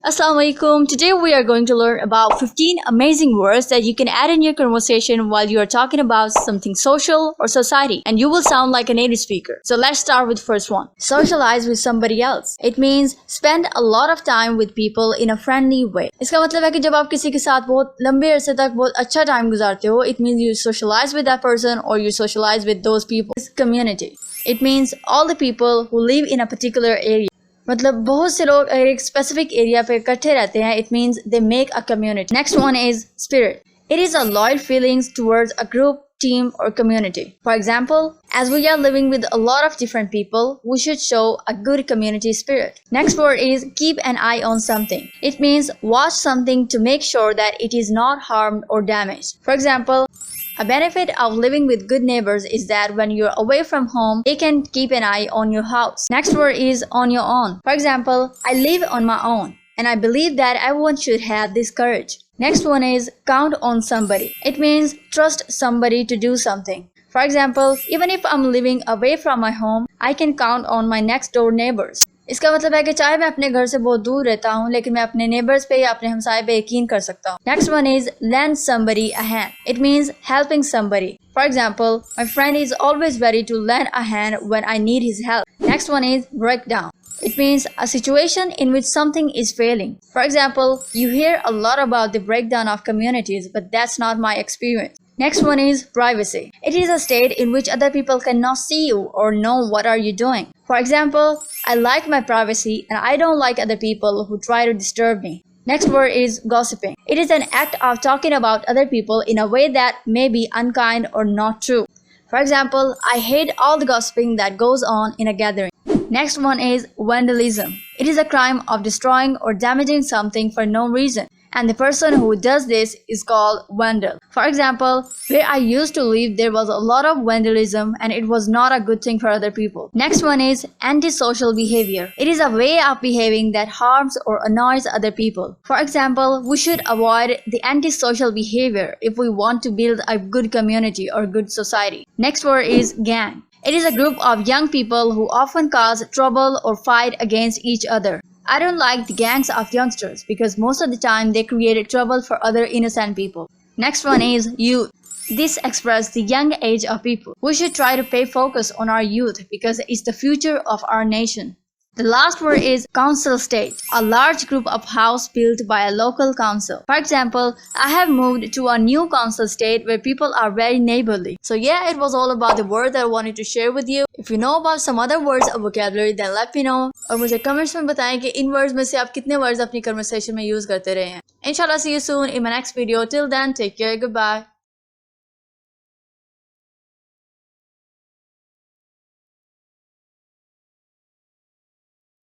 Assalamualaikum. Today we are going to learn about 15 amazing words that you can add in your conversation while you are talking about something social or society, and you will sound like a native speaker. So let's start with first one. Socialize with somebody else. It means spend a lot of time with people in a friendly way. इसका मतलब है कि जब आप किसी के साथ बहुत लंबे अरसे तक बहुत अच्छा टाइम गुजारते हो, it means you socialize with that person or you socialize with those people. It's community. It means all the people who live in a particular area. मतलब बहुत से लोग अगर एक स्पेसिफिक एरिया पे इकट्ठे रहते हैं, it means they make a community. Next one is spirit. It is a loyal feelings towards a group, team or community. For example, as we are living with a lot of different people, we should show a good community spirit. Next word is keep an eye on something. It means watch something to make sure that it is not harmed or damaged. For example, a benefit of living with good neighbors is that when you're away from home, they can keep an eye on your house. Next word is on your own. For example, I live on my own and I believe that everyone should have this courage. Next one is count on somebody. It means trust somebody to do something. For example, even if I'm living away from my home, I can count on my next door neighbors. इसका मतलब है कि चाहे मैं अपने घर से बहुत दूर रहता हूँ, लेकिन मैं अपने नेबर्स पे या अपने हमसाये पे यकीन कर सकता हूँ. Next one is lend somebody a hand. It means helping somebody. For example, my friend is always ready to lend a hand when I need his help. Next one is breakdown. It means a situation in which something is failing. For example, you hear a lot about the breakdown of communities, but that's not my experience. Next one is privacy. It is a state in which other people cannot see you or know what are you doing. For example, I like my privacy and I don't like other people who try to disturb me. Next word is gossiping. It is an act of talking about other people in a way that may be unkind or not true. For example, I hate all the gossiping that goes on in a gathering. Next one is vandalism. It is a crime of destroying or damaging something for no reason, and the person who does this is called vandal. For example, where I used to live, there was a lot of vandalism and it was not a good thing for other people. Next one is antisocial behavior. It is a way of behaving that harms or annoys other people. For example, we should avoid the antisocial behavior if we want to build a good community or good society. Next word is gang. It is a group of young people who often cause trouble or fight against each other. I don't like the gangs of youngsters because most of the time they created trouble for other innocent people. Next one is youth. This expresses the young age of people. We should try to pay focus on our youth because it's the future of our nation. The last word is council state, a large group of house built by a local council. For example, I have moved to a new council state where people are very neighborly. So yeah, it was all about the words that I wanted to share with you. If you know about some other words or vocabulary, then let me know. और मुझे comments में बताएं कि इन words में से आप कितने words अपनी कन्वर्सेशन में यूज करते रहे हैं. Inshallah, see you soon in my next video. Till then, take care. Goodbye.